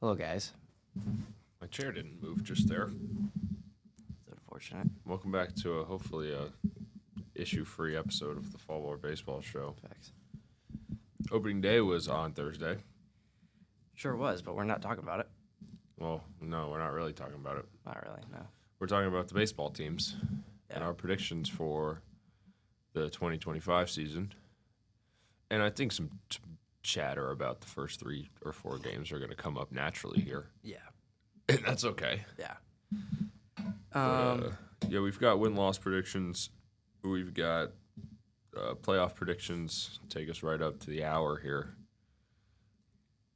Hello, guys. My chair didn't move just there. It's unfortunate. Welcome back to hopefully a issue-free episode of the Fallbar Baseball Show. Facts. Opening day was on Thursday. Sure was, but we're not talking about it. Well, no, we're not really talking about it. Not really, no. We're talking about the baseball teams and Yeah. our predictions for the 2025 season. And I think some chatter about the first 3 or 4 games are going to come up naturally here. Yeah. And that's okay. Yeah. Yeah, we've got win-loss predictions. We've got playoff predictions. Take us right up to the hour here.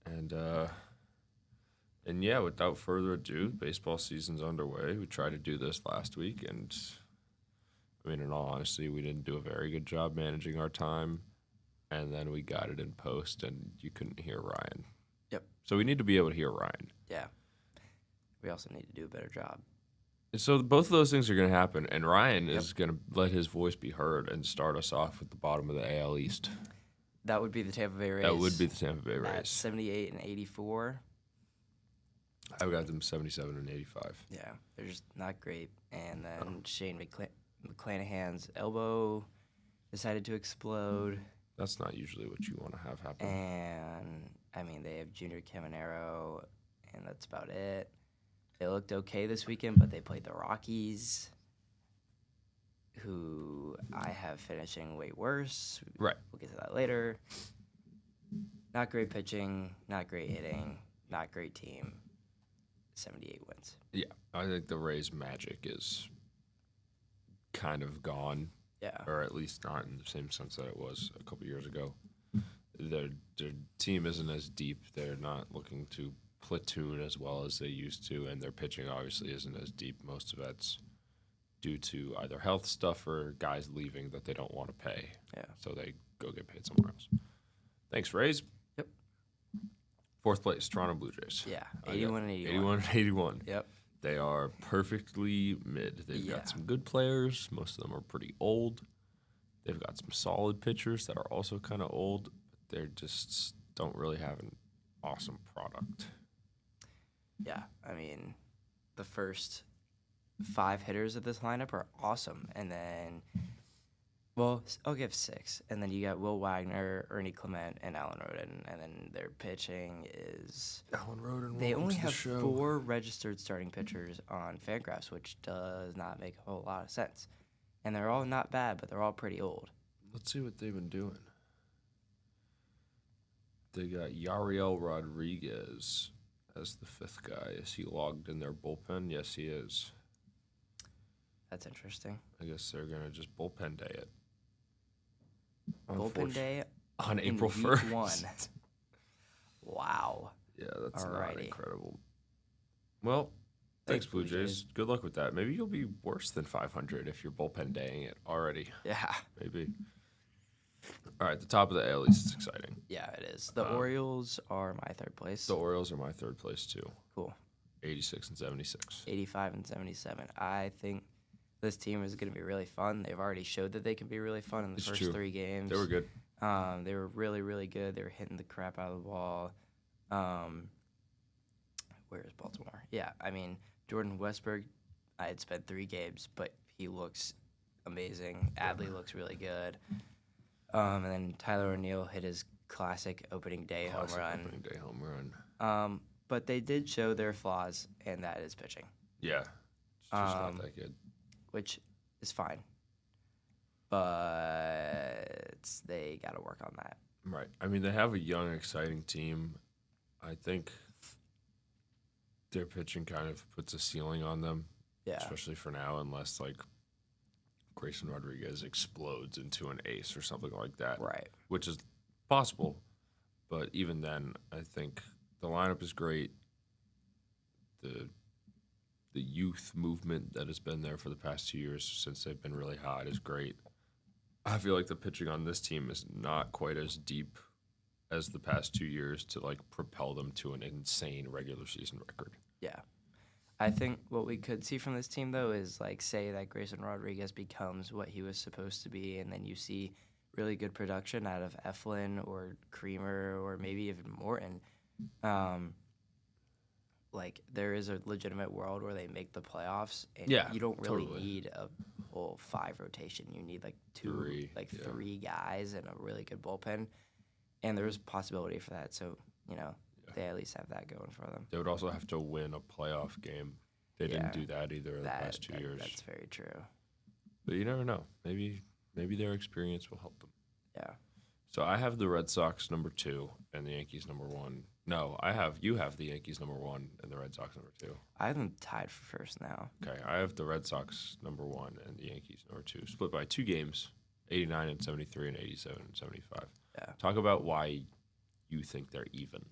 And yeah, without further ado, baseball season's underway. We tried to do this last week, and I mean, in all honesty, we didn't do a very good job managing our time. And then we got it in post, and you couldn't hear Ryan. Yep. So we need to be able to hear Ryan. Yeah. We also need to do a better job. So both of those things are going to happen, and Ryan is going to let his voice be heard and start us off at the bottom of the AL East. That would be the Tampa Bay Rays. That would be the Tampa Bay At Rays. 78 and 84. I've got them 77 and 85. Yeah, they're just not great. And then Shane McClanahan's elbow decided to explode. That's not usually what you want to have happen. And, I mean, they have Junior Caminero, and that's about it. They looked okay this weekend, but they played the Rockies, who I have finishing way worse. Right. We'll get to that later. Not great pitching, not great hitting, not great team. 78 wins. Yeah, I think the Rays' magic is kind of gone, Yeah. or at least not in the same sense that it was a couple years ago. Their team isn't as deep. They're not looking to platoon as well as they used to, and their pitching obviously isn't as deep. Most of that's due to either health stuff or guys leaving that they don't want to pay. Yeah. So they go get paid somewhere else. Thanks, Rays. Yep. 4th place, Toronto Blue Jays. Yeah. 81 and 81. 81 and 81. Yep. They are perfectly mid. They've Yeah. got some good players. Most of them are pretty old. They've got some solid pitchers that are also kind of old, but they just don't really have an awesome product. Yeah. I mean, the first 5 hitters of this lineup are awesome. And then, well, I'll give 6. And then you got Will Wagner, Ernie Clement, and Alan Roden. And then their pitching is... Alan Roden, They only have 4 registered starting pitchers on Fangraphs, which does not make a whole lot of sense. And they're all not bad, but they're all pretty old. Let's see what they've been doing. They got Yariel Rodriguez as the 5th guy. Is he logged in their bullpen? Yes, he is. That's interesting. I guess they're going to just bullpen day it. Bullpen day on in April week 1st. 1. Wow. Yeah, that's not Alrighty. incredible. Well, thanks, Blue Jays. Good luck with that. Maybe you'll be worse than 500 if you're bullpen daying it already. Yeah. Maybe. All right, the top of the AL East is exciting. Yeah, it is. The Orioles are my 3rd place. The Orioles are my 3rd place, too. Cool. 86 and 76. 85 and 77. I think this team is going to be really fun. They've already showed that they can be really fun in the It's first true. 3 games. They were good. They were really, really good. They were hitting the crap out of the ball. Where is Baltimore? Yeah, I mean, Jordan Westberg, I had spent 3 games, but he looks amazing. Adley looks really good. And then Tyler O'Neill hit his classic opening day home run. Opening day home run. But they did show their flaws, and that is pitching, Yeah. It's just not that good. which is fine. But they got to work on that. Right. I mean, they have a young, exciting team. I think their pitching kind of puts a ceiling on them. Yeah. Especially for now, unless, like, Grayson Rodriguez explodes into an ace or something like that. Right. Which is possible. But even then, I think the lineup is great. The youth movement that has been there for the past 2 years since they've been really hot is great. I feel like the pitching on this team is not quite as deep as the past 2 years to, like, propel them to an insane regular season record. Yeah. I think what we could see from this team, though, is, like, say that Grayson Rodriguez becomes what he was supposed to be, and then you see really good production out of Eflin or Creamer or maybe even Morton. like there is a legitimate world where they make the playoffs, and Yeah, you don't really totally. need a whole 5 rotation. You need like Yeah. 3 guys and a really good bullpen, and there's possibility for that. So Yeah. they at least have that going for them. They would also have to win a playoff game. They didn't do that either in the past 2 years. That's very true. But you never know. Maybe their experience will help them. Yeah. So I have the Red Sox number 2 and the Yankees number 1. No, you have the Yankees number 1 and the Red Sox number 2. I have them tied for first now. Okay, I have the Red Sox number 1 and the Yankees number 2, split by 2 games, 89 and 73 and 87 and 75. Yeah. Talk about why you think they're even.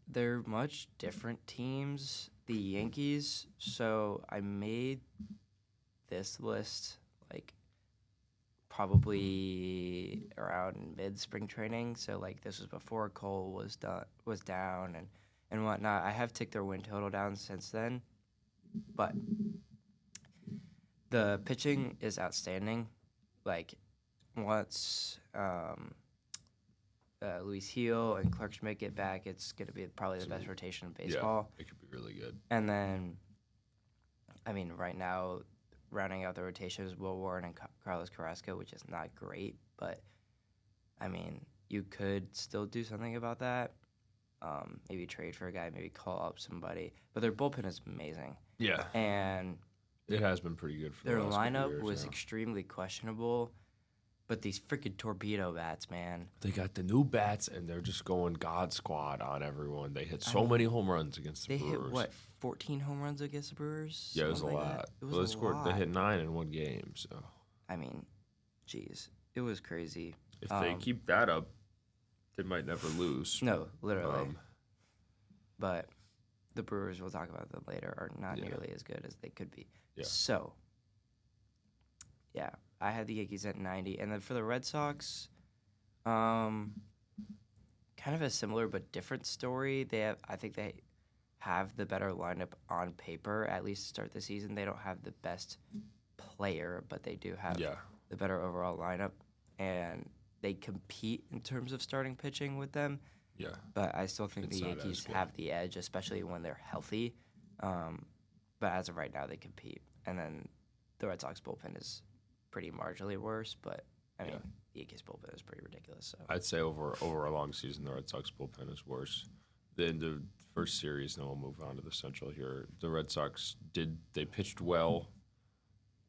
They're much different teams. The Yankees, so I made this list like probably around mid spring training. So like this was before Cole was down and whatnot. I have ticked their win total down since then, but the pitching is outstanding. Like once Luis Heel and Clark Schmidt get back, it's going to be probably the best rotation in baseball. Yeah, it could be really good. And then, I mean, right now, rounding out the rotation is Will Warren and Carlos Carrasco, which is not great, but, I mean, you could still do something about that. Maybe trade for a guy, maybe call up somebody. But their bullpen is amazing. Yeah. And it has been pretty good for their the last couple lineup years was now. extremely questionable. But these freaking torpedo bats, man. They got the new bats, and they're just going God Squad on everyone. They hit so many home runs against the They Brewers. hit, what, 14 home runs against the Brewers? Yeah, it was a Something like lot. that? It was Well, a they scored. lot. They hit 9 in one game. So I mean, geez, it was crazy. if they keep that up, they might never lose. No, literally. But the Brewers, we'll talk about them later, are not nearly as good as they could be. Yeah. So, yeah, I had the Yankees at 90. And then for the Red Sox, kind of a similar but different story. I think they have the better lineup on paper, at least to start the season. They don't have the best player, but they do have the better overall lineup. And they compete in terms of starting pitching with them. Yeah. But I still think It's the not as Yankees good. have the edge, especially when they're healthy. But as of right now, they compete. And then the Red Sox bullpen is pretty marginally worse. But, I mean, the Yankees bullpen is pretty ridiculous. So I'd say over a long season, the Red Sox bullpen is worse. In the first series, then we'll move on to the Central here. The Red Sox they pitched well,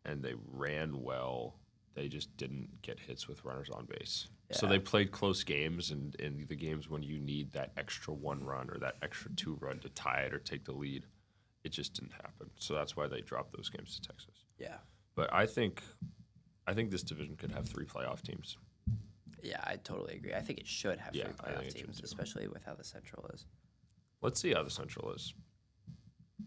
and they ran well. They just didn't get hits with runners on base. Yeah. So they played close games, and in the games when you need that extra 1 run or that extra 2 run to tie it or take the lead, it just didn't happen. So that's why they dropped those games to Texas. yeah. But I think this division could have 3 playoff teams. Yeah, I totally agree. I think it should have 3 I think playoff it should teams, too. especially with how the Central is. Let's see how the Central is.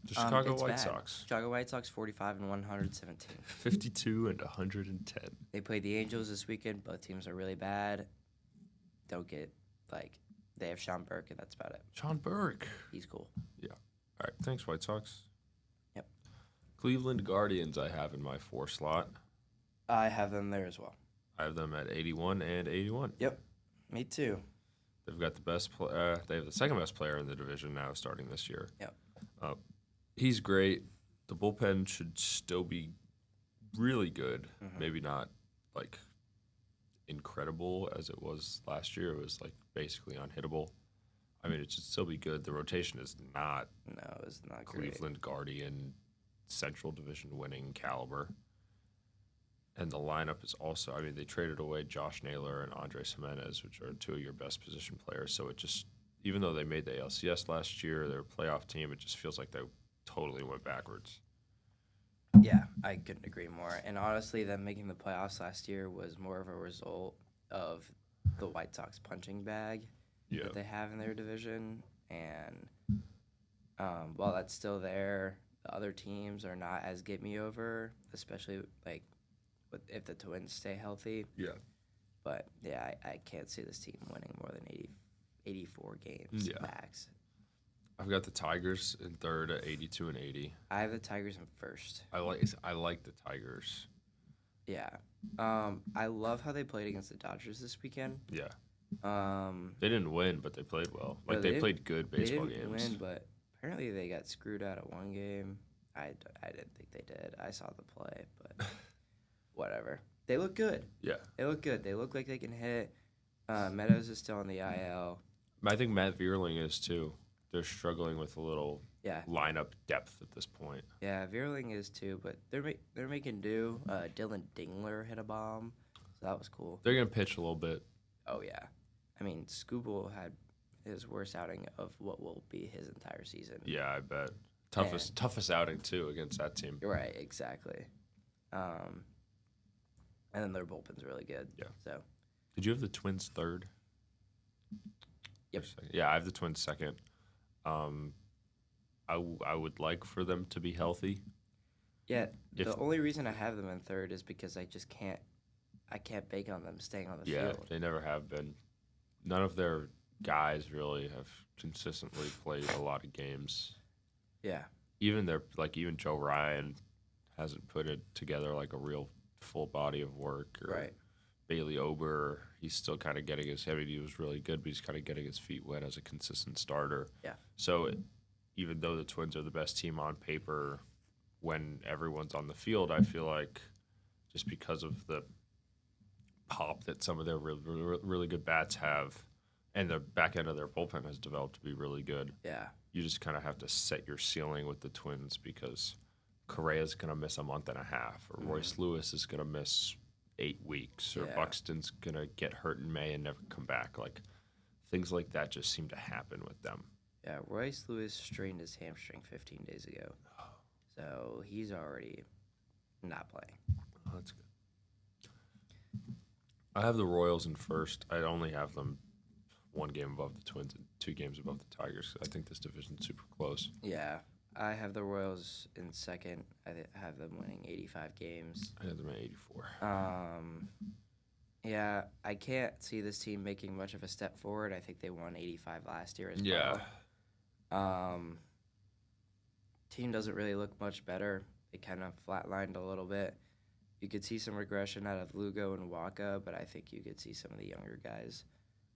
The Chicago It's White bad. Sox, Chicago White Sox 45 and 117. 52 and 110. They played the Angels this weekend. Both teams are really bad. Don't get, they have Sean Burke, and that's about it. Sean Burke. He's cool. All right, thanks, White Sox. Yep. Cleveland Guardians I have in my 4 slot. I have them there as well. I have them at 81 and 81. Yep. Me too. They've got the best. They have the second best player in the division now, starting this year. Yep. He's great. The bullpen should still be really good. Mhm. Maybe not like incredible as it was last year. It was like basically unhittable. I mean, it should still be good. The rotation is not No, it's not great. Cleveland Guardian Central Division winning caliber. And the lineup is also, I mean, they traded away Josh Naylor and Andres Jimenez, which are 2 of your best position players. So it just, even though they made the ALCS last year, they're a playoff team, it just feels like they totally went backwards. Yeah, I couldn't agree more. And honestly, them making the playoffs last year was more of a result of the White Sox punching bag that they have in their division. And while that's still there, the other teams are not as get me over, especially if the Twins stay healthy. Yeah. But yeah, I can't see this team winning more than 84 games max. I've got the Tigers in third at 82 and 80. I have the Tigers in first. I like the Tigers. Yeah. I love how they played against the Dodgers this weekend. Yeah. They didn't win, but they played well. No, Like, they played good they baseball didn't games. win, but apparently they got screwed out of one game. I didn't think they did. I saw the play, but whatever. They look good. Yeah. They look good. They look like they can hit. Meadows is still on the IL. I think Matt Vierling is, too. They're struggling with a little Yeah. lineup depth at this point. Yeah, Vierling is too, but they're making do. Dylan Dingler hit a bomb, so that was cool. They're going to pitch a little bit. Oh yeah, I mean Skubal had his worst outing of what will be his entire season. Yeah, I bet. Toughest outing, too, against that team. Right, exactly. And then their bullpen's really good. Yeah. So. Did you have the Twins third? Yep. Yeah, I have the Twins second. I would like for them to be healthy. Yeah, the only reason I have them in third is because I can't bank on them staying on the field. Yeah, they never have been. None of their guys really have consistently played a lot of games. Yeah. Even Joe Ryan hasn't put it together like a real full body of work. Or Right. Bailey Ober, he's still kind of getting his. I mean, he was really good, but he's kind of getting his feet wet as a consistent starter. Yeah. So even though the Twins are the best team on paper, when everyone's on the field, I feel like just because of the pop that some of their really good bats have, and the back end of their bullpen has developed to be really good. Yeah. You just kind of have to set your ceiling with the Twins because Correa's going to miss a month and a half, or Royce Lewis is going to miss 8 weeks, or Buxton's going to get hurt in May and never come back. Like, things like that just seem to happen with them. Yeah, Royce Lewis strained his hamstring 15 days ago. So he's already not playing. Oh, that's good. I have the Royals in first. I only have them 1 game above the Twins and 2 games above the Tigers. I think this division's super close. Yeah, I have the Royals in second. I have them winning 85 games. I have them at 84. Yeah, I can't see this team making much of a step forward. I think they won 85 last year as Yeah. well. Team doesn't really look much better. They kind of flatlined a little bit. You could see some regression out of Lugo and Waka, but I think you could see some of the younger guys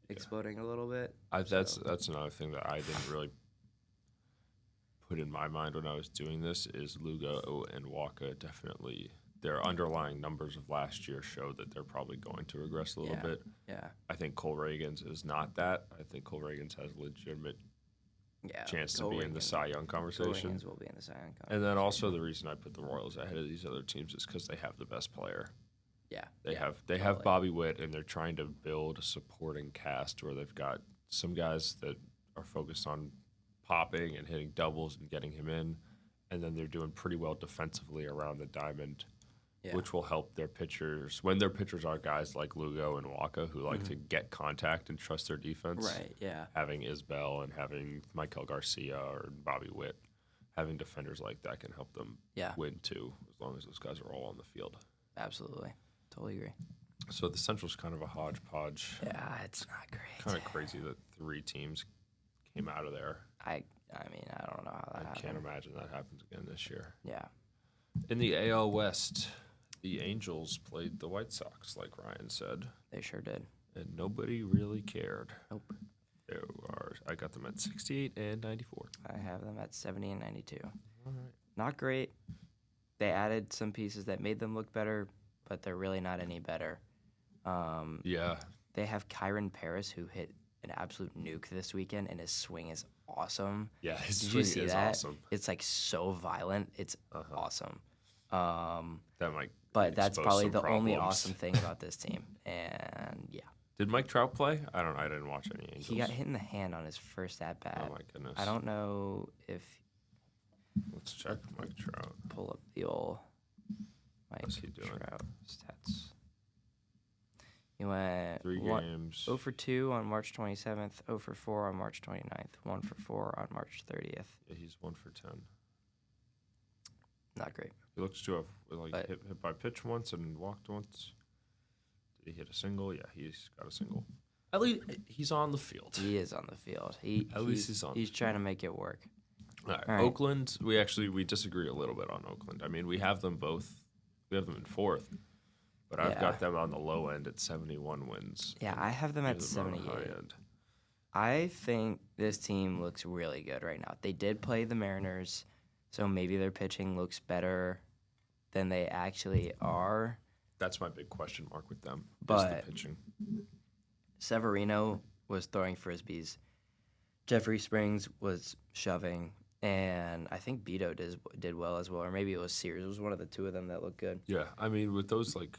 exploding a little bit. That's another thing that I didn't really put in my mind when I was doing this is Lugo and Waka definitely. Their underlying numbers of last year show that they're probably going to regress a little bit. Yeah. I think Cole Reagans is not that. I think Cole Reagans has a legitimate chance to be in the Cy Young conversation. Cole will be in the Cy Young conversation. And then also the reason I put the Royals ahead of these other teams is because they have the best player. Yeah. They have Bobby Witt, and they're trying to build a supporting cast where they've got some guys that are focused on popping and hitting doubles and getting him in, and then they're doing pretty well defensively around the diamond, which will help their pitchers. When their pitchers are guys like Lugo and Waka who like to get contact and trust their defense. Right, yeah. Having Isbell and having Michael Garcia or Bobby Witt, having defenders like that can help them win too, as long as those guys are all on the field. Absolutely. Totally agree. So the Central's kind of a hodgepodge. Yeah, it's not great. Kind of crazy that 3 teams came out of there. I mean, I don't know how that happened. I can't imagine that happens again this year. Yeah. In the AL West, the Angels played the White Sox, like Ryan said. They sure did. And nobody really cared. Nope. I got them at 68 and 94. I have them at 70 and 92. All right. Not great. They added some pieces that made them look better, but they're really not any better. Yeah. They have Kyron Paris, who hit an absolute nuke this weekend, and his swing is awesome. Yeah, his Did swing you see is that? awesome. It's like so violent. It's awesome. That might. But that's expose probably some the only problems. awesome thing about this team. And yeah. Did Mike Trout play? I don't know. I didn't watch any Angels. He got hit in the hand on his first at bat. Oh my goodness. I don't know if Let's check Mike Trout. pull up the old Mike What's he doing? Trout stats. He went 3 games. 0 for 2 on March 27th, 0 for 4 on March 29th, 1 for 4 on March 30th. Yeah, he's 1 for 10. Not great. He looks to have hit by pitch once and walked once. Did he hit a single? Yeah, he's got a single. At least he's on the field. He is on the field. At least he's on. He's trying to make it work. All right. All right. Oakland, we disagree a little bit on Oakland. I mean, we have them both. We have them in 4th. but I've Yeah. got them on the low end at 71 wins. Yeah, and I have them you at have on the 78. high end. I think this team looks really good right now. They did play the Mariners, so maybe their pitching looks better than they actually are. That's my big question mark with them, is But the pitching. Severino was throwing frisbees. Jeffrey Springs was shoving, and I think Beto did well as well, or maybe it was Sears. It was one of the two of them that looked good. Yeah, I mean, with those, like,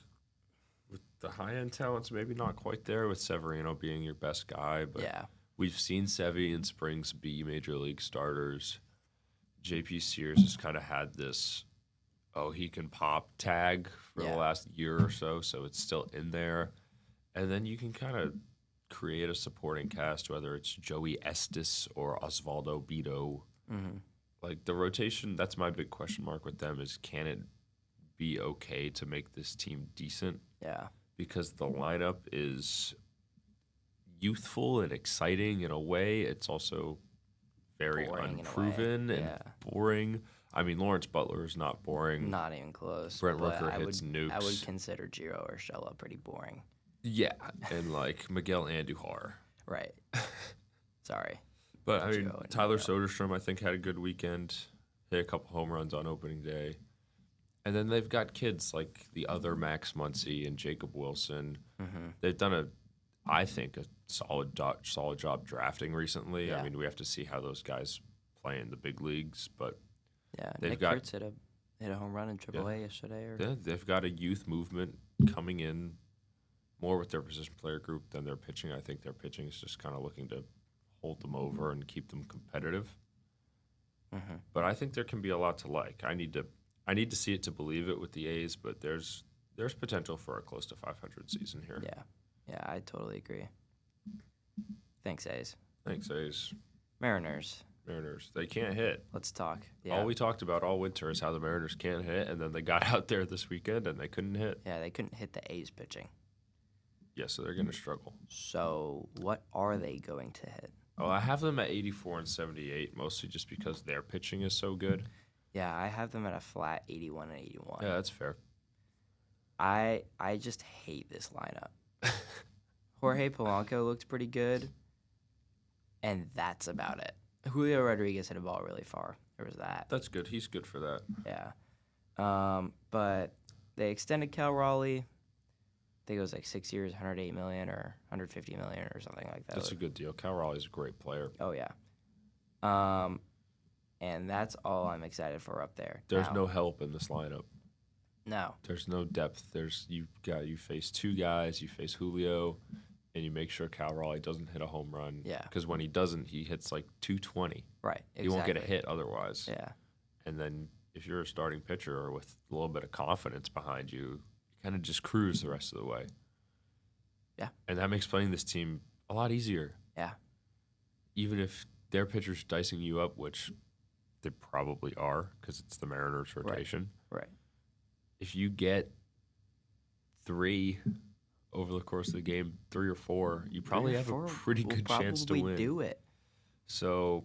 with the high-end talents, maybe not quite there, with Severino being your best guy, but Yeah, we've seen Sevy and Springs be Major League starters. JP Sears has kind of had this, he can pop tag for the last year or so it's still in there. And then you can kind of create a supporting cast, whether it's Joey Estes or Osvaldo Beto. Mm-hmm. Like, the rotation, that's my big question mark with them, is can it be okay to make this team decent? Yeah. Because the lineup is youthful and exciting in a way. It's also very Boring unproven and boring. I mean, Lawrence Butler is not boring. Not even close. Brent but Rooker hits nukes. I would consider Giro Urshela pretty boring. Yeah, and like Miguel Andujar. Right. Sorry. But I mean, Tyler Soderstrom, I think, had a good weekend. Hit a couple home runs on opening day. And then they've got kids like the other Max Muncy and Jacob Wilson. Mm-hmm. They've done I think, a solid job drafting recently. Yeah. I mean, we have to see how those guys play in the big leagues, but yeah, they've Nick got Kurtz hit a home run in AAA yesterday. they've got a youth movement coming in more with their position player group than their pitching. I think their pitching is just kind of looking to hold them over and keep them competitive. Mm-hmm. But I think there can be a lot to like. I need to see it to believe it with the A's, but there's potential for a close to 500 season here. Yeah, I totally agree. Thanks, A's. Thanks, A's. Mariners. They can't hit. Let's talk. Yeah. All we talked about all winter is how the Mariners can't hit, and then they got out there this weekend and they couldn't hit. Yeah, they couldn't hit the A's pitching. Yeah, so they're going to struggle. So what are they going to hit? Oh, I have them at 84 and 78, mostly just because their pitching is so good. Yeah, I have them at a flat 81 and 81. Yeah, that's fair. I just hate this lineup. Jorge Polanco looked pretty good, and that's about it. Julio Rodriguez hit a ball really far. There was that. That's good. He's good for that. Yeah. But they extended Cal Raleigh. I think it was like 6 years, $108 million or $150 million or something like that. That's a good deal. Cal Raleigh's a great player. Oh, yeah. And that's all I'm excited for up there. There's no help in this lineup. No. There's no depth. You face two guys. You face Julio, and you make sure Cal Raleigh doesn't hit a home run. Yeah. Because when he doesn't, he hits like 220. Right. Exactly. He won't get a hit otherwise. Yeah. And then if you're a starting pitcher or with a little bit of confidence behind you, kind of just cruise the rest of the way. Yeah. And that makes playing this team a lot easier. Yeah. Even if their pitcher's dicing you up, which they probably are because it's the Mariners rotation. Right. If you get 3 over the course of the game, 3 or 4, you probably have a pretty good chance to win. Probably do it. So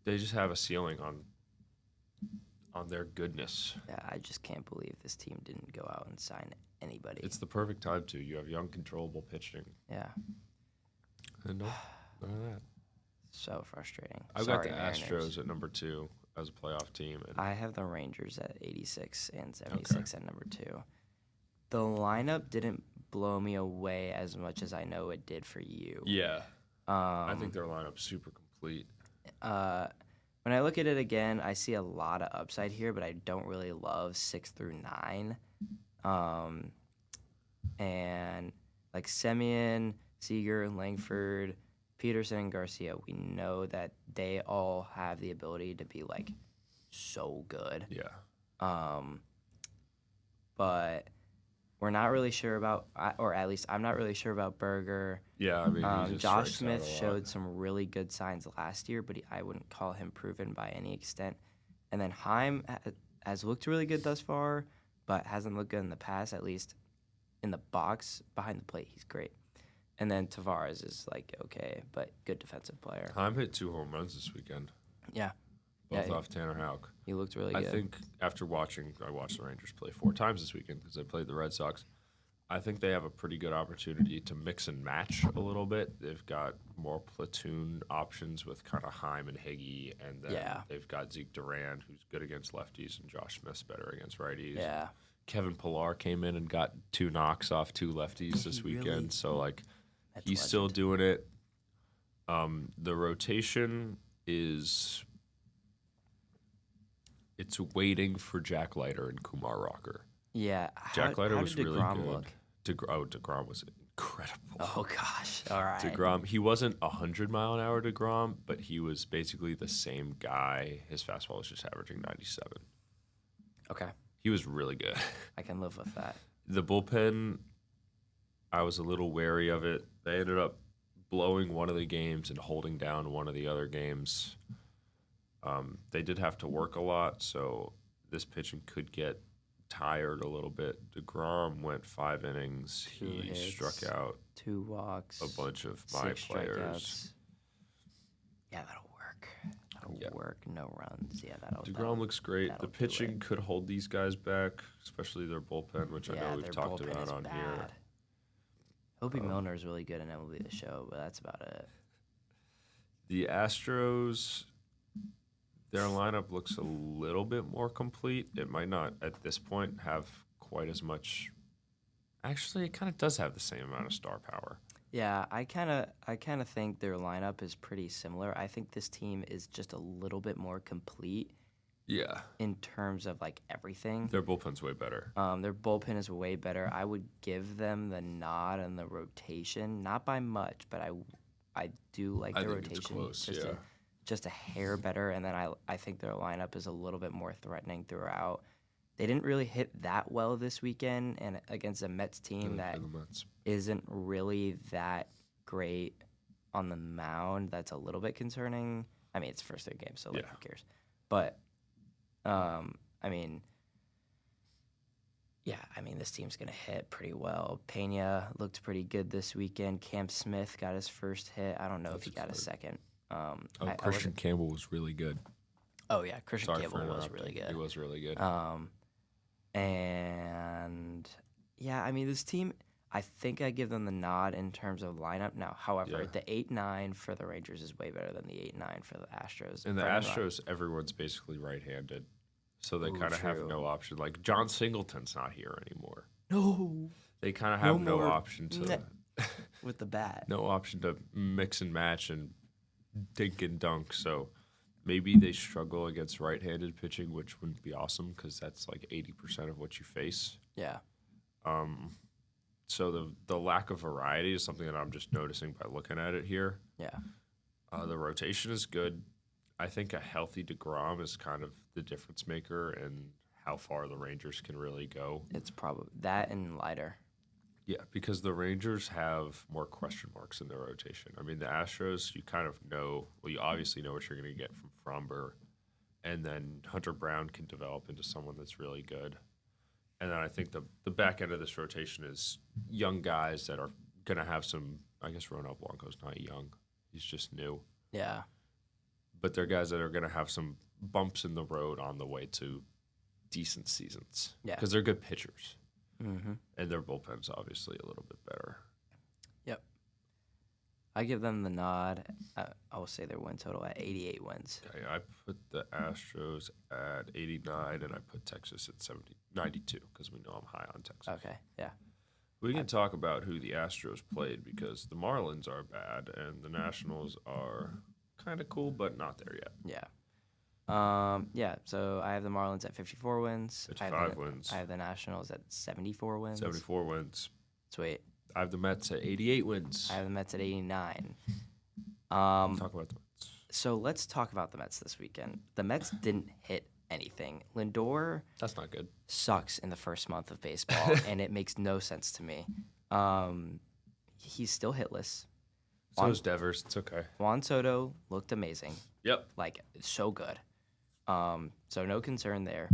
they just have a ceiling on their goodness. Yeah, I just can't believe this team didn't go out and sign anybody. It's the perfect time to. You have young, controllable pitching. Yeah. And none of that. So frustrating. I've Sorry, got the Mariners. Astros at number 2 as a playoff team. And I have the Rangers at 86 and 76 at number 2. The lineup didn't blow me away as much as I know it did for you. yeah, I think their lineup's super complete. When I look at it again, I see a lot of upside here, but I don't really love 6 through 9. And like Semien, Seager, Langford, Peterson, and Garcia, we know that they all have the ability to be like so good. Yeah. But we're not really sure about, or at least I'm not really sure about Berger. Yeah, I mean, he just Josh strikes out Smith a lot. showed some really good signs last year, but I wouldn't call him proven by any extent. And then Heim has looked really good thus far, but hasn't looked good in the past, at least in the box behind the plate. He's great. And then Tavares is like okay, but good defensive player. Heim hit 2 home runs this weekend. Yeah. Both off Tanner Houck. He looked really good. I think after I watched the Rangers play 4 times this weekend because they played the Red Sox. I think they have a pretty good opportunity to mix and match a little bit. They've got more platoon options with kind of Heim and Higgy, and then they've got Zeke Duran, who's good against lefties, and Josh Smith's better against righties. Yeah. Kevin Pillar came in and got 2 knocks off 2 lefties this weekend, really? so like That's still doing it. The rotation is it's waiting for Jack Leiter and Kumar Rocker. Yeah. Jack Leiter was really DeGrom good. look? DeGrom was incredible. Oh, gosh. All right. DeGrom, he wasn't 100-mile-an-hour DeGrom, but he was basically the same guy. His fastball was just averaging 97. Okay. He was really good. I can live with that. The bullpen, I was a little wary of it. They ended up blowing one of the games and holding down one of the other games. They did have to work a lot, so this pitching could get tired a little bit. DeGrom went 5 innings. 2 He hits, struck out 2 walks, a bunch of my 6 players. strikeouts. Yeah, that'll work. That'll work. No runs. Yeah, that'll. DeGrom looks great. The that'll do pitching it. could hold these guys back, especially their bullpen, which I know we've their talked bullpen about is on bad. here. Opie Milner is really good in MLB The Show, but that's about it. The Astros, their lineup looks a little bit more complete. It might not, at this point, have quite as much. Actually, it kind of does have the same amount of star power. Yeah, I kind of think their lineup is pretty similar. I think this team is just a little bit more complete. Yeah. In terms of like everything. Their bullpen's way better. Their bullpen is way better. I would give them the nod on the rotation, not by much, but I do like the rotation. It's close, just a hair better, and then I think their lineup is a little bit more threatening throughout. They didn't really hit that well this weekend, and against a Mets team that isn't really that great on the mound. That's a little bit concerning. I mean, it's first their game, so like, who cares? But I mean, this team's gonna hit pretty well. Pena looked pretty good this weekend. Cam Smith got his first hit. I don't know if he got a second. Christian Campbell was really good. Oh yeah, Christian Campbell was really good. He was really good. And yeah, I mean, this team, I think I give them the nod in terms of lineup. Now, however, the 8-9 for the Rangers is way better than the 8-9 for the Astros. And the Astros, everyone's basically right-handed, so they kind of have no option. Like, John Singleton's not here anymore. No. They kind of have no option to with the bat. No option to mix and match and dink and dunk. So maybe they struggle against right-handed pitching, which wouldn't be awesome because that's like 80% of what you face. Yeah. So the lack of variety is something that I'm just noticing by looking at it here. Yeah. The rotation is good. I think a healthy DeGrom is kind of the difference maker in how far the Rangers can really go. It's probably that and Leiter. Yeah, because the Rangers have more question marks in their rotation. I mean, the Astros, you kind of know, well, you obviously know what you're going to get from Fromber, and then Hunter Brown can develop into someone that's really good. And then I think the back end of this rotation is young guys that are going to have some, I guess Ronald Blanco's not young. He's just new. Yeah. But they're guys that are going to have some bumps in the road on the way to decent seasons. Yeah. Because they're good pitchers. Mm-hmm. And their bullpen's obviously a little bit better. Yep. I give them the nod. I will say their win total at 88 wins. Okay, I put the Astros at 89, and I put Texas at 92 because we know I'm high on Texas. Okay, yeah. We can talk about who the Astros played because the Marlins are bad and the Nationals are kind of cool, but not there yet. Yeah. So I have the Marlins at 54 wins. 55 wins. I have the Nationals at 74 wins. 74 wins. Sweet. I have the Mets at 88 wins. I have the Mets at 89. Talk about the Mets. So let's talk about the Mets this weekend. The Mets didn't hit anything. Lindor That's not good. sucks in the first month of baseball, and it makes no sense to me. He's still hitless. So is Devers. It's okay. Juan Soto looked amazing. Yep. Like, so good. So no concern there.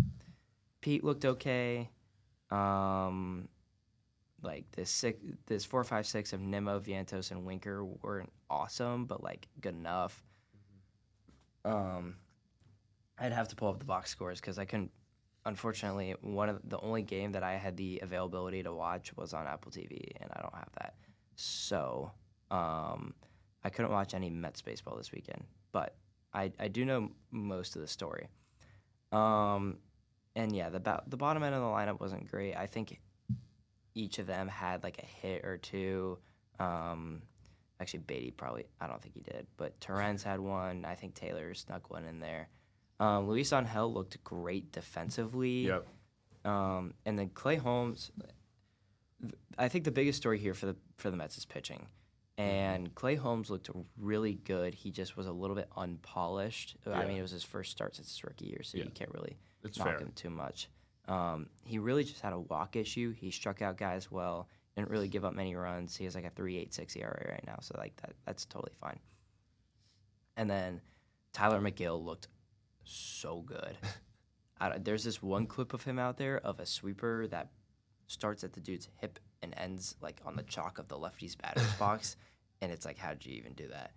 Pete looked okay. Like this 4, 5, 6 of Nimmo, Vientos, and Winker weren't awesome, but like good enough. I'd have to pull up the box scores because I couldn't unfortunately, one of the only game that I had the availability to watch was on Apple TV, and I don't have that. So I couldn't watch any Mets baseball this weekend, but I do know most of the story. And yeah, the bottom end of the lineup wasn't great. I think each of them had like a hit or two. Actually, Beatty probably, I don't think he did, but Torrens had one. I think Taylor snuck one in there. Luis Angel looked great defensively. Yep. And then Clay Holmes, I think the biggest story here for the Mets is pitching. And Clay Holmes looked really good. He just was a little bit unpolished. I Yeah. mean, it was his first start since his rookie year, so Yeah. you can't really It's knock fair. him too much. He really just had a walk issue. He struck out guys well, didn't really give up many runs. He has like a 3.86 ERA right now, so like that's totally fine. And then Tyler McGill looked so good. There's this one clip of him out there of a sweeper that starts at the dude's hip and ends like on the chalk of the lefty's batter's box, and it's like, how'd you even do that?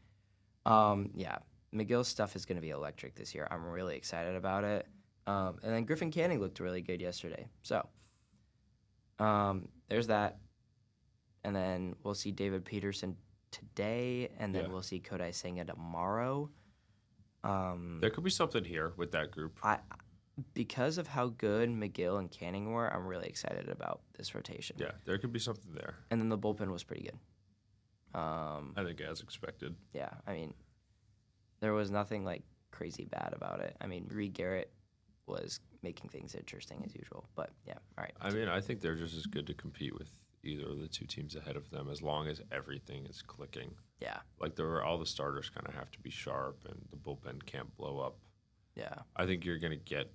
Yeah, McGill's stuff is going to be electric this year. I'm really excited about it. And then Griffin Canning looked really good yesterday. So there's that. And then we'll see David Peterson today, and then Yeah. we'll see Kodai Senga tomorrow. There could be something here with that group. Because of how good McGill and Canning were, I'm really excited about this rotation. Yeah, there could be something there. And then the bullpen was pretty good. I think as expected. Yeah, I mean, there was nothing like crazy bad about it. I mean, Reed Garrett was making things interesting as usual. But yeah, all right. I mean, I think they're just as good to compete with either of the two teams ahead of them as long as everything is clicking. Yeah, Like all the starters kind of have to be sharp and the bullpen can't blow up. yeah, I think you're going to get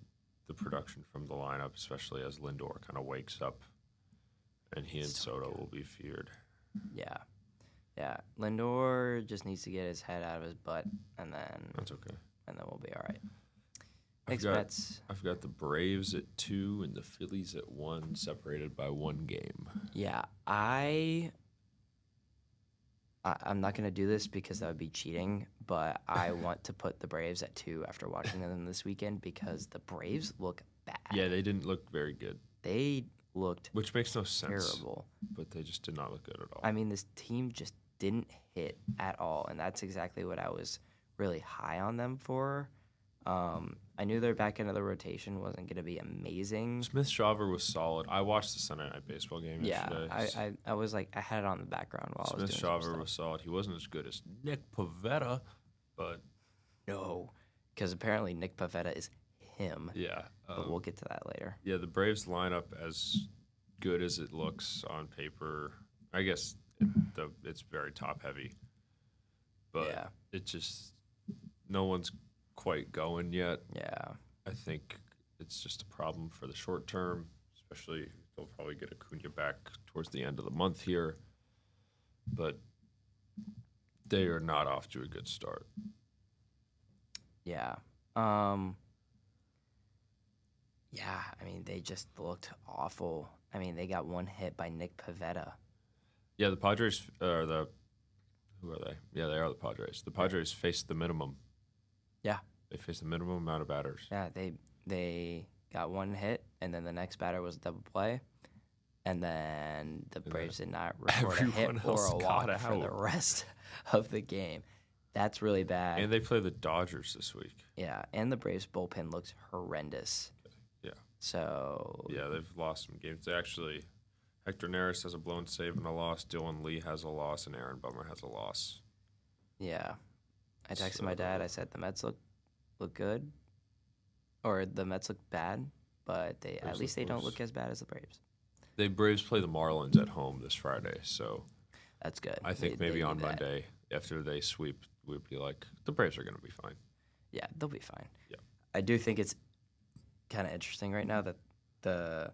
the production from the lineup, especially as Lindor kind of wakes up, and he and So Soto good. will be feared. yeah. Yeah, Lindor just needs to get his head out of his butt, and then That's okay. we'll be all right. I've Thanks, got- Mets. I've got the Braves at 2 and the Phillies at 1, separated by 1 game. Yeah, I'm not going to do this because that would be cheating, but I want to put the Braves at 2 after watching them this weekend because the Braves look bad. Yeah, they didn't look very good, They looked which makes no sense. terrible. But they just did not look good at all. I mean, this team just didn't hit at all, and that's exactly what I was really high on them for. I knew their back end of the rotation wasn't going to be amazing. Smith Shawver was solid. I watched the Sunday Night Baseball game yesterday. Yeah, I was like, I had it on the background while I was Smith doing some Shawver was solid. He wasn't as good as Nick Pavetta, but No, because apparently Nick Pavetta is him. yeah. But we'll get to that later. Yeah, the Braves lineup, as good as it looks on paper, I guess it's very top heavy. But Yeah. it just, no one's quite going yet. Yeah. I think it's just a problem for the short term, especially they'll probably get Acuna back towards the end of the month here. But they are not off to a good start. Yeah. Yeah, I mean, they just looked awful. I mean, they got one hit by Nick Pavetta. Yeah, the Padres are who are they? Yeah, they are the Padres. The Padres faced the minimum. Yeah. They faced the minimum amount of batters. Yeah, they got one hit, and then the next batter was a double play. And then the Braves did not record a hit everyone or else a got walk for the out. rest of the game. That's really bad. And they play the Dodgers this week. Yeah, and the Braves bullpen looks horrendous. Yeah. So Yeah, they've lost some games. They actually, Hector Neris has a blown save and a loss. Dylan Lee has a loss, and Aaron Bummer has a loss. yeah, I texted my dad. I said the Mets look good, or the Mets look bad, but Braves at least they look don't worse. look as bad as the Braves. The Braves play the Marlins at home this Friday, so That's good. I think They maybe need on that. Monday after they sweep, we'd be like, the Braves are going to be fine. Yeah, they'll be fine. Yeah. I do think it's kind of interesting right now that the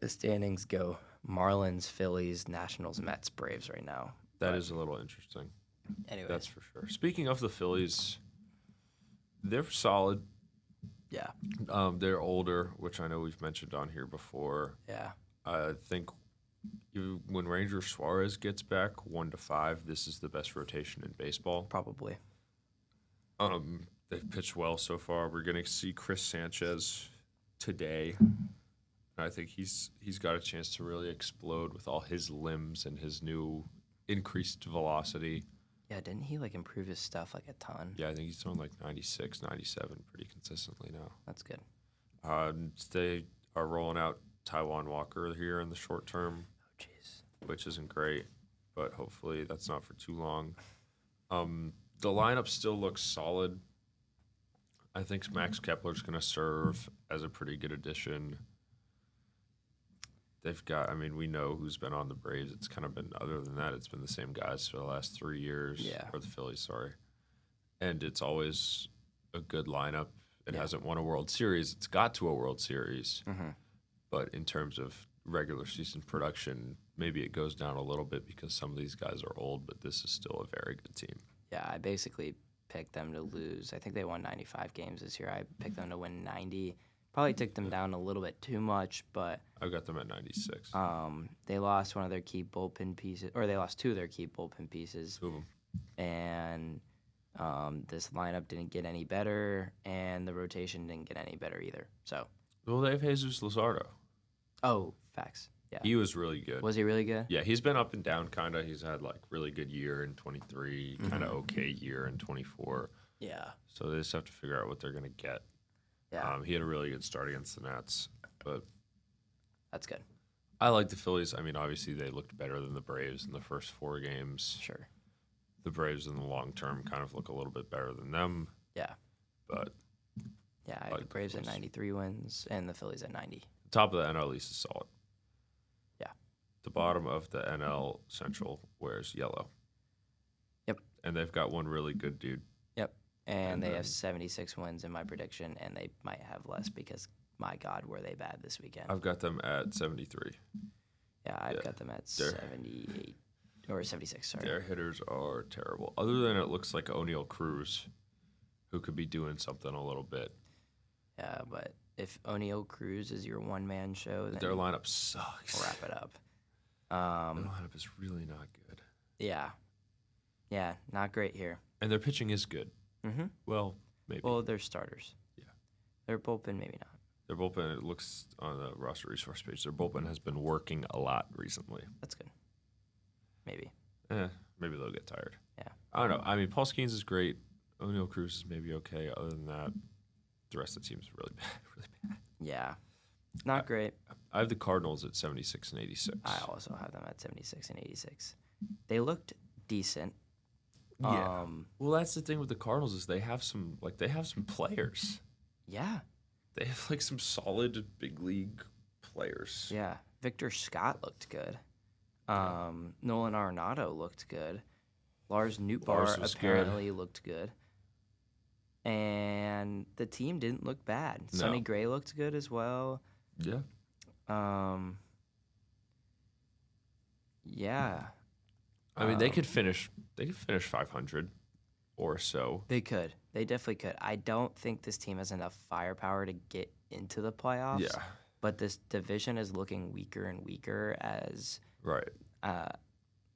standings go Marlins, Phillies, Nationals, Mets, Braves right now. That But is a little interesting. anyways. That's for sure. Speaking of the Phillies, they're solid. Yeah, They're older, which I know we've mentioned on here before. yeah, I think when Ranger Suarez gets back 1-5, this is the best rotation in baseball. probably. They've pitched well so far. We're going to see Chris Sanchez today. I think he's got a chance to really explode with all his limbs and his new increased velocity. Yeah, didn't he like improve his stuff like a ton? Yeah, I think he's throwing like 96, 97 pretty consistently now. That's good. They are rolling out Taiwan Walker here in the short term, Oh, jeez. which isn't great, but hopefully that's not for too long. The lineup still looks solid. I think Max Kepler's going to serve as a pretty good addition. They've got, I mean, we know who's been on the Braves. It's kind of been, other than that, it's been the same guys for the last 3 years. Yeah. Or the Phillies, sorry. And it's always a good lineup. It hasn't won a World Series. It's got to a World Series. Mm-hmm. But in terms of regular season production, maybe it goes down a little bit because some of these guys are old, but this is still a very good team. Yeah, I basically picked them to lose. I think they won 95 games this year. I picked them to win 90. Probably took them down a little bit too much, but I've got them at 96. they lost one of their key bullpen pieces, or they lost two of their key bullpen pieces. 2 of them. And this lineup didn't get any better, and the rotation didn't get any better either. So, Well, they have Jesus Luzardo. oh, facts. Yeah. He was really good. Was he really good? Yeah, he's been up and down kind of. He's had like really good year in 23, kind of okay year in 24. Yeah. So they just have to figure out what they're going to get. Yeah. He had a really good start against the Nats, but That's good. I like the Phillies. I mean, obviously they looked better than the Braves in the first 4 games. Sure. The Braves in the long term kind of look a little bit better than them, Yeah. but Yeah, I have like the the Braves at Phillies. 93 wins and the Phillies at 90. the top of the NL East is solid. Yeah. The bottom of the NL Central wears yellow. Yep. And they've got one really good dude. And And they then- have 76 wins in my prediction, and they might have less because, my God, were they bad this weekend. I've got them at 73. Yeah, I've yeah, got them at they're- 78 or 76, sorry. Their hitters are terrible. Other than it looks like O'Neal Cruz, who could be doing something a little bit. Yeah, but if O'Neal Cruz is your one-man show, then Their lineup sucks. we'll wrap it up. Their lineup is really not good. Yeah. Yeah, not great here. And their pitching is good. Mm-hmm. Well, maybe. Well, they're starters. Yeah. Their bullpen, maybe not. Their bullpen, it looks on the roster resource page, their bullpen has been working a lot recently. That's good. Maybe. Maybe they'll get tired. Yeah. I don't know. I mean, Paul Skeens is great. O'Neal Cruz is maybe okay. Other than that, the rest of the team is really bad. Really bad. Yeah. Not great. I have the Cardinals at 76 and 86. I also have them at 76 and 86. They looked decent. Yeah. Well, that's the thing with the Cardinals is they have some players. Yeah. They have like some solid big league players. Yeah. Victor Scott looked good. Nolan Arenado looked good. Lars Nootbaar was apparently looked good. And the team didn't look bad. No. Sonny Gray looked good as well. Yeah. Yeah. I mean, they could finish 500 or so. They could. They definitely could. I don't think this team has enough firepower to get into the playoffs. Yeah. But this division is looking weaker and weaker as Right.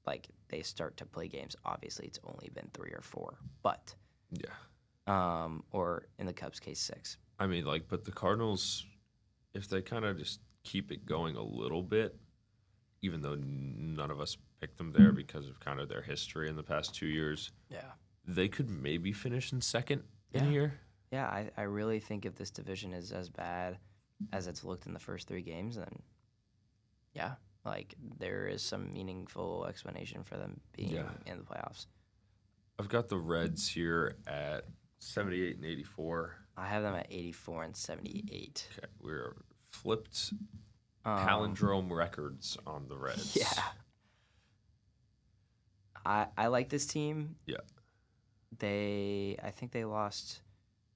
like they start to play games. Obviously, it's only been 3 or 4, but Yeah. or in the Cubs' case, 6. I mean, like, but the Cardinals, if they kind of just keep it going a little bit, even though none of us picked them there because of kind of their history in the past 2 years, Yeah. they could maybe finish in second in Yeah. here. Yeah, I really think if this division is as bad as it's looked in the first 3 games, then yeah, like there is some meaningful explanation for them being in the playoffs. I've got the Reds here at 78 and 84. I have them at 84 and 78. Okay, we're flipped palindrome records on the Reds. Yeah. I like this team. Yeah. I think they lost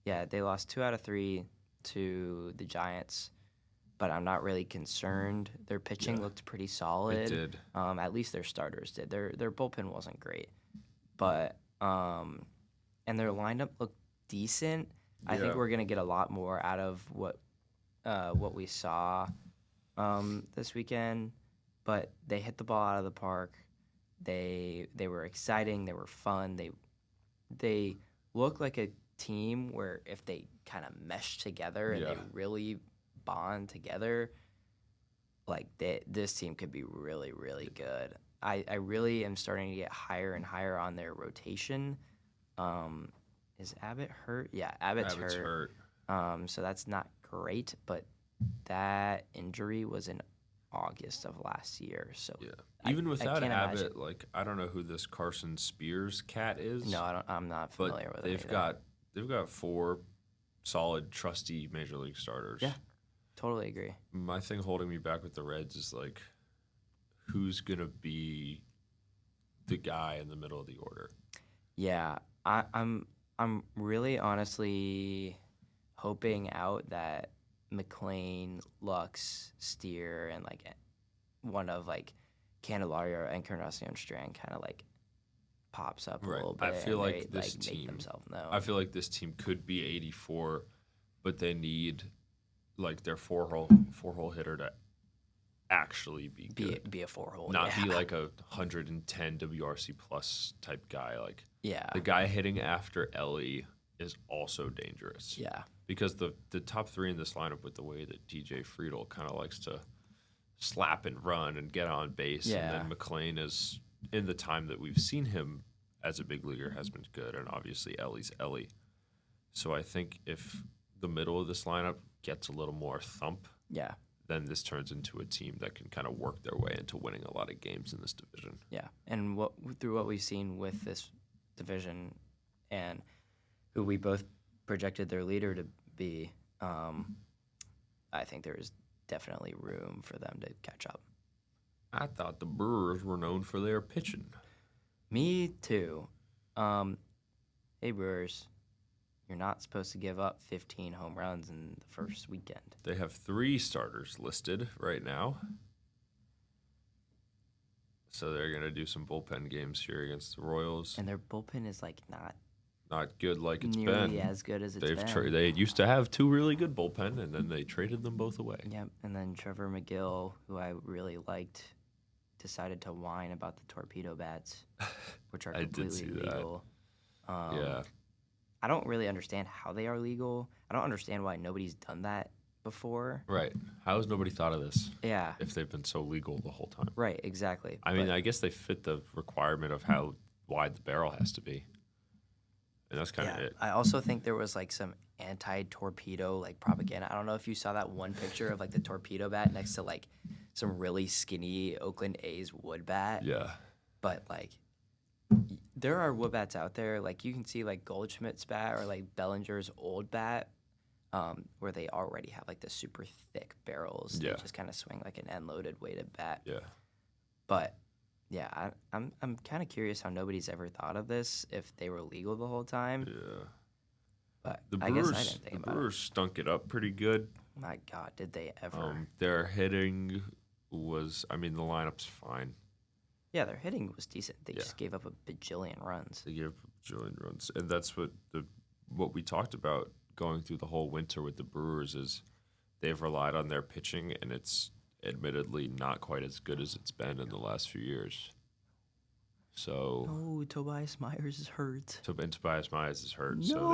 2 out of 3 to the Giants, but I'm not really concerned. Their pitching looked pretty solid. It did. At least their starters did. Their bullpen wasn't great, but and their lineup looked decent. I think Yeah. we're gonna get a lot more out of what we saw this weekend. But they hit the ball out of the park. They were exciting. They were fun. They look like a team where if they kind of mesh together and they really bond together, like this team could be really, really good. I really am starting to get higher and higher on their rotation. Is Abbott hurt? Yeah, Abbott's hurt. So that's not great, but that injury was in August of last year. So Yeah, even without can't Abbott, imagine. like I don't know who this Carson Spears cat is. No, I'm not familiar with it. They've got 4 solid, trusty major league starters. Yeah, totally agree. My thing holding me back with the Reds is like, who's gonna be the guy in the middle of the order? Yeah, I'm really honestly hoping out that McLean, Lux, Steer, and like one of like Candelario and Encarnacion Strand kind of like pops up a little bit. I feel and like this team. make themselves known. I feel like this team could be 84, but they need like their four hole hitter to actually be good. Be a 4-hole. Not be like a 110 WRC plus type guy. Like Yeah. the guy hitting after Ellie is also dangerous. Yeah. Because the top 3 in this lineup, with the way that DJ Friedel kind of likes to slap and run and get on base, Yeah. and then McLean is, in the time that we've seen him as a big leaguer, has been good, and obviously Ellie's Ellie. So I think if the middle of this lineup gets a little more thump, Yeah. then this turns into a team that can kind of work their way into winning a lot of games in this division. Yeah. And through what we've seen with this division and who we both projected their leader to be, I think there is definitely room for them to catch up. I thought the Brewers were known for their pitching. Me too. Hey Brewers, you're not supposed to give up 15 home runs in the first weekend. They have 3 starters listed right now. So they're going to do some bullpen games here against the Royals. And their bullpen is like not good like it's nearly been. as good as it's been. They used to have 2 really good bullpen, and then they traded them both away. Yep. And then Trevor McGill, who I really liked, decided to whine about the torpedo bats, which are I did see completely legal. Yeah. I don't really understand how they are legal. I don't understand why nobody's done that before. Right. How has nobody thought of this Yeah. if they've been so legal the whole time? Right, exactly. I mean, I guess they fit the requirement of how wide the barrel has to be. And that's kind of it. I also think there was like some anti-torpedo like propaganda. I don't know if you saw that one picture of like the torpedo bat next to like some really skinny Oakland A's wood bat. Yeah. But like there are wood bats out there. Like you can see like Goldschmidt's bat or like Bellinger's old bat, where they already have like the super thick barrels. Yeah. They just kind of swing like an end-loaded weighted bat. Yeah. But yeah, I'm kind of curious how nobody's ever thought of this if they were legal the whole time. Yeah. But The I Brewers, guess I didn't think about Brewers stunk it up pretty good. it. My God, did they ever? Their hitting was, I mean, the lineup's fine. Yeah, their hitting was decent. They Yeah. just gave up a bajillion runs. They gave a bajillion runs, and that's what we talked about going through the whole winter with the Brewers is they've relied on their pitching, and it's admittedly not quite as good as it's been in the last few years. So Oh, Tobias Myers is hurt. and Tobias Myers is hurt, No. so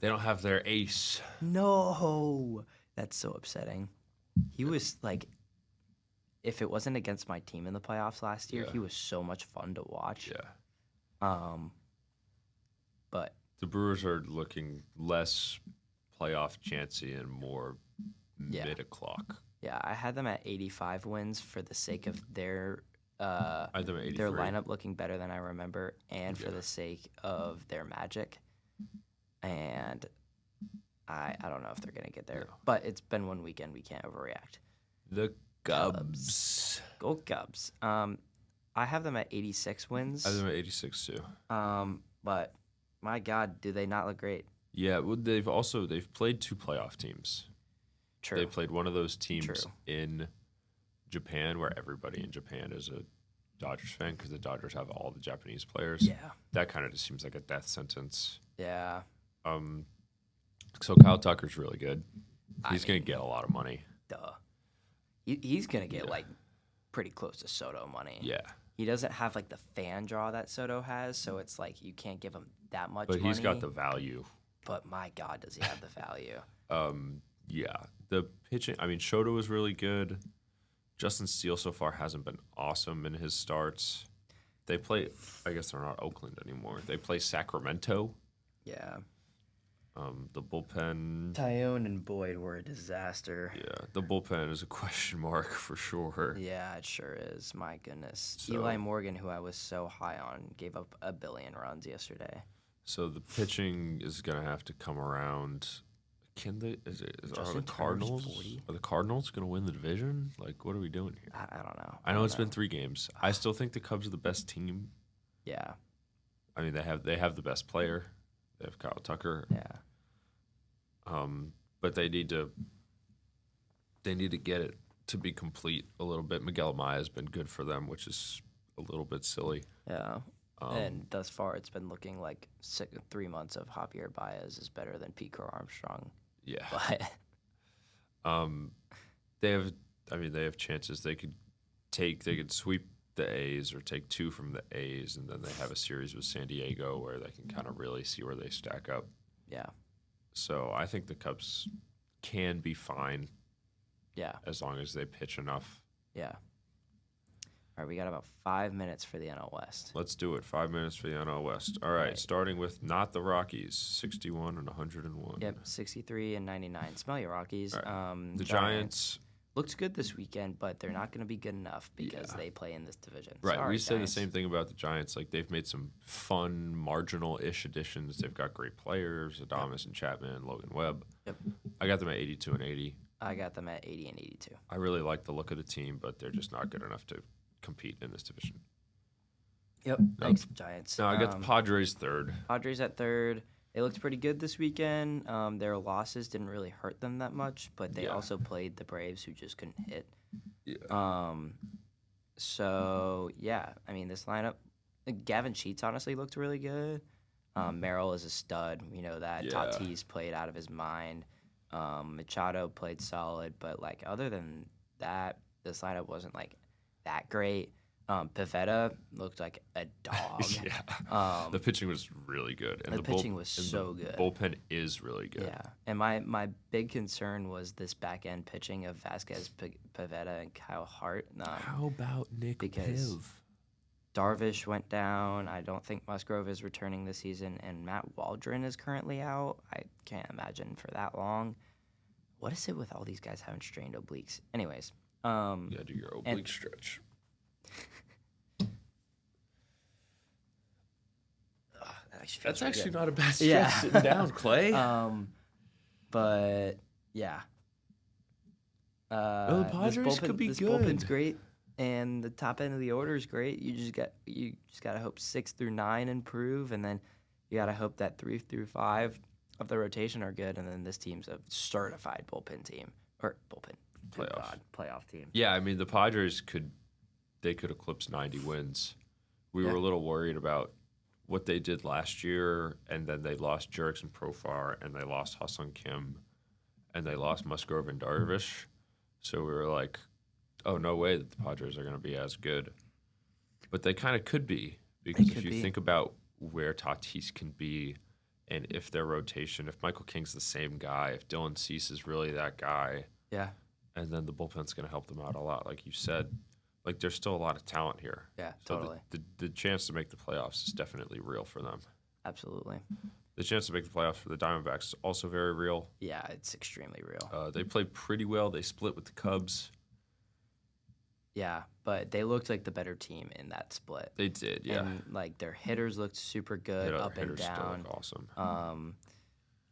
they don't have their ace. No, that's so upsetting. He was like, if it wasn't against my team in the playoffs last year, Yeah. he was so much fun to watch. Yeah. But The Brewers are looking less playoff chancy and more Yeah. mid-o'clock. yeah, I had them at 85 wins for the sake of their I had them at 83. their lineup looking better than I remember, and for Yeah. the sake of their magic. And I don't know if they're gonna get there, No. but it's been one weekend. We can't overreact. The Cubs. Go Cubs. I have them at 86 wins. I have them at 86 too. But my God, do they not look great? Yeah, well, they've played 2 playoff teams. True. They played one of those teams True. in Japan, where everybody in Japan is a Dodgers fan because the Dodgers have all the Japanese players. Yeah. That kind of just seems like a death sentence. Yeah. So Kyle Tucker's really good. He's going to get a lot of money. Duh. He's gonna get like pretty close to Soto money. Yeah. He doesn't have like the fan draw that Soto has, so it's like you can't give him that much But money. he's got the value. But my God, does he have the value? Yeah. The pitching, I mean, Shota was really good. Justin Steele so far hasn't been awesome in his starts. They play, I guess they're not Oakland anymore. They play Sacramento. Yeah. The bullpen. Tyone and Boyd were a disaster. Yeah, the bullpen is a question mark for sure. Yeah, it sure is. My goodness. So- Eli Morgan, who I was so high on, gave up 1 billion runs yesterday. So the pitching is going to have to come around. Can they? Are Justin the Turner's Cardinals? 40? Are the Cardinals going to win the division? Like, what are we doing here? I don't know. I know it's been 3 games. I still think the Cubs are the best team. Yeah. I mean, they have the best player. They have Kyle Tucker. Yeah. But they need to get it to be complete a little bit. Miguel Amaya has been good for them, which is a little bit silly. Yeah. And thus far, it's been looking like 3 months of Javier Baez is better than Pete Crow Armstrong. Yeah. But they have chances. They could sweep the A's or take 2 from the A's, and then they have a series with San Diego where they can kind of really see where they stack up. yeah. So I think the Cubs can be fine Yeah. as long as they pitch enough. Yeah. All right, we got about 5 minutes for the NL West. Let's do it. 5 minutes for the NL West. All right, starting with not the Rockies, 61 and 101. Yep, 63 and 99. Smell you, Rockies. All right. The Giants looked good this weekend, but they're not going to be good enough because they play in this division. Right, Sorry, we say Giants. the same thing about the Giants. Like, they've made some fun, marginal-ish additions. They've got great players, Adames and Chapman, Logan Webb. Yep. I got them at 82 and 80. I got them at 80 and 82. I really like the look of the team, but they're just not good enough to compete in this division. Yep. Thanks, Giants. Now, I got the Padres third. Padres at third. They looked pretty good this weekend. Their losses didn't really hurt them that much, but they also played the Braves, who just couldn't hit. Yeah. So, yeah, I mean, this lineup, Gavin Sheets honestly looked really good. Merrill is a stud. We know that. Yeah. Tatis played out of his mind. Machado played solid, but, like, other than that, this lineup wasn't, like, that great. Pivetta looked like a dog. Yeah. The pitching was really good. And the pitching was so the good. Bullpen is really good. Yeah. And my big concern was this back-end pitching of Vasquez, Pivetta, and Kyle Hart. How about Nick because Piv? Darvish went down. I don't think Musgrove is returning this season, and Matt Waldron is currently out. I can't imagine for that long. What is it with all these guys having strained obliques? Anyways. You gotta do your oblique stretch. That's actually not a bad stretch sitting down, Clay. But yeah. Well, the Padres could be this good. Bullpen's great, and the top end of the order is great. You just gotta hope 6 through 9 improve, and then you gotta hope that 3 through 5 of the rotation are good, and then this team's a certified bullpen team or bullpen playoff team. Yeah, I mean the Padres could eclipse 90 wins. We were a little worried about what they did last year, and then they lost Jerickson Profar, and they lost Hassan Kim, and they lost Musgrove and Darvish. So we were like, oh, no way that the Padres are going to be as good. But they kind of could be, because if you think about where Tatis can be and if their rotation, if Michael King's the same guy, if Dylan Cease is really that guy, and then the bullpen's going to help them out a lot, like you said. Like, there's still a lot of talent here. Yeah, so totally. The chance to make the playoffs is definitely real for them. Absolutely. The chance to make the playoffs for the Diamondbacks is also very real. Yeah, it's extremely real. They played pretty well. They split with the Cubs. Yeah, but they looked like the better team in that split. They did, yeah. And, like, their hitters looked super good, up and down. Still look awesome.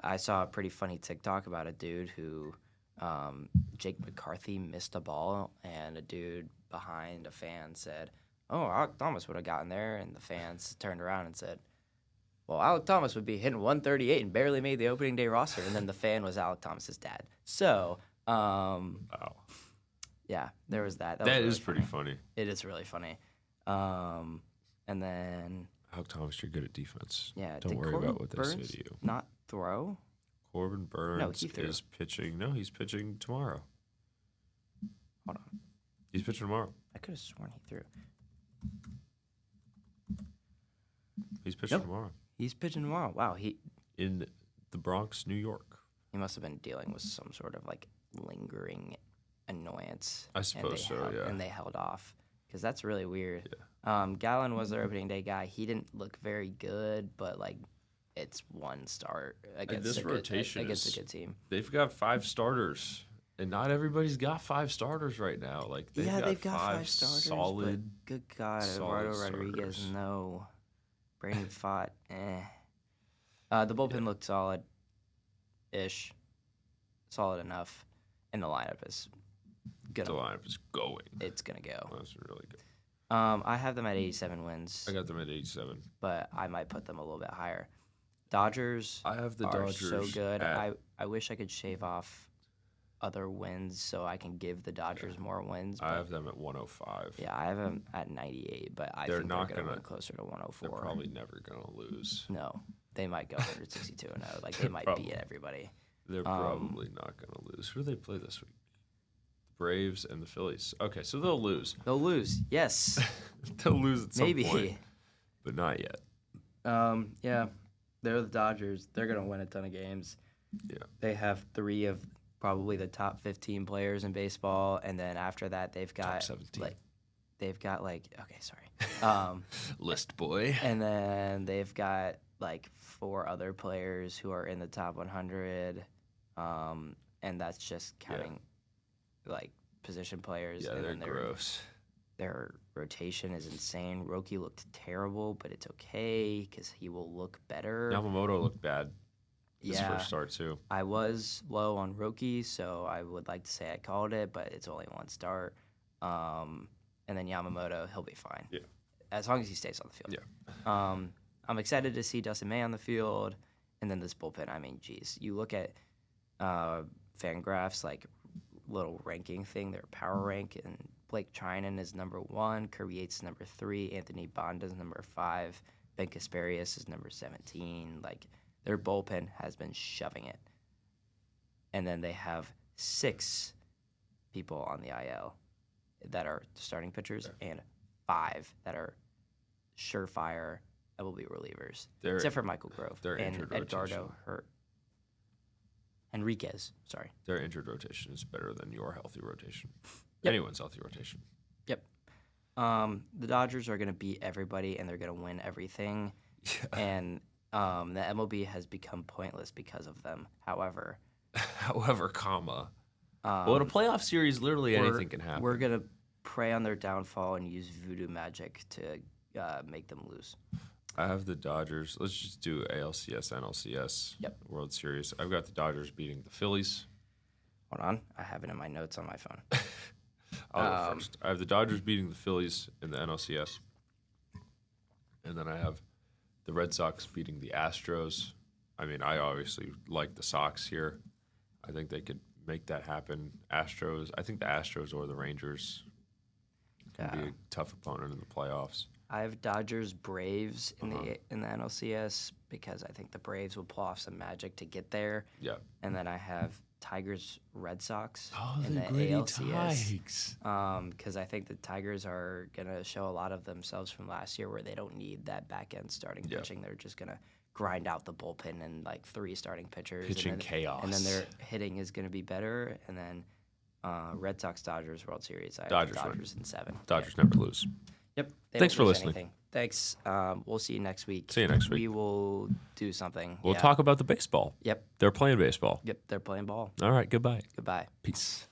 I saw a pretty funny TikTok about a dude who Jake McCarthy missed a ball, and a dude behind a fan said, "Oh, Alec Thomas would have gotten there," and the fans turned around and said, "Well, Alec Thomas would be hitting 138 and barely made the opening day roster," and then the fan was Alec Thomas's dad. So, wow. Yeah, there was that. That is pretty funny. It is really funny. And then Alec Thomas, you're good at defense. Yeah, don't worry about what they say to you. Not throw. Corbin Burns is pitching. No, he's pitching tomorrow. Hold on. He's pitching tomorrow. I could have sworn he threw. He's pitching tomorrow. He's pitching tomorrow. Wow, in the Bronx, New York. He must have been dealing with some sort of like lingering annoyance. I suppose so, yeah. And they held off because that's really weird. Gallen was their opening day guy. He didn't look very good, but like it's one start against a good team. They've got 5 starters, and not everybody's got 5 starters right now. Like they've got 5 starters, solid. But good God, Eduardo Rodriguez, no. Brandon Pfaadt, The bullpen looked solid-ish, solid enough, and the lineup is gonna. The lineup is going. It's gonna go. That's really good. I have them at 87 wins. I got them at 87, but I might put them a little bit higher. Dodgers. I have the are Dodgers so good. I wish I could shave off other wins so I can give the Dodgers more wins. I have them at 105. Yeah, I have them at 98, but I think they're going to win closer to 104. They're probably never going to lose. No, they might go 162 and 0. Like they might beat everybody. They're probably not going to lose. Who do they play this week? The Braves and the Phillies. Okay, so they'll lose. They'll lose. Yes. They'll lose at some point, but not yet. Yeah, they're the Dodgers. They're going to win a ton of games. Yeah. They have 3 of probably the top 15 players in baseball, and then after that they've got top 17. List boy. And then they've got like 4 other players who are in the top 100, and that's just counting like position players. Yeah, and they're gross. Their rotation is insane. Roki looked terrible, but it's okay because he will look better. Yamamoto looked bad. His first start too. I was low on Roki, so I would like to say I called it, but it's only 1 start. And then Yamamoto, he'll be fine. Yeah. As long as he stays on the field. Yeah. I'm excited to see Dustin May on the field, and then this bullpen. I mean, geez, you look at Fangraphs like little ranking thing, their power rank, and Blake Trinan is number 1, Kirby Yates is number 3, Anthony Banda is number 5, Ben Kasparius is number 17. Like their bullpen has been shoving it. And then they have 6 people on the IL that are starting pitchers and 5 that are surefire MLB relievers. Except for Michael Grove and Edgardo Henriquez. Sorry. Their injured rotation is better than your healthy rotation. Yep. Anyone's healthy rotation. Yep. The Dodgers are going to beat everybody, and they're going to win everything. Yeah. And the MLB has become pointless because of them. However, well, in a playoff series, literally anything can happen. We're going to prey on their downfall and use voodoo magic to make them lose. I have the Dodgers. Let's just do ALCS, NLCS, World Series. I've got the Dodgers beating the Phillies. Hold on. I have it in my notes on my phone. I'll go first. I have the Dodgers beating the Phillies in the NLCS. And then I have the Red Sox beating the Astros. I mean, I obviously like the Sox here. I think they could make that happen. I think the Astros or the Rangers can be a tough opponent in the playoffs. I have Dodgers Braves in the NLCS because I think the Braves will pull off some magic to get there. Yeah. And then I have Tigers Red Sox in the ALCS. Because I think the Tigers are gonna show a lot of themselves from last year, where they don't need that back end starting pitching. They're just gonna grind out the bullpen and like 3 starting pitchers. Pitching chaos. And then their hitting is gonna be better. And then Red Sox Dodgers World Series. I have Dodgers in 7. Dodgers never lose. Yep. Thanks for listening. Anything. Thanks. We'll see you next week. See you next week. We will do something. We'll talk about the baseball. Yep. They're playing baseball. Yep. They're playing ball. All right. Goodbye. Goodbye. Peace.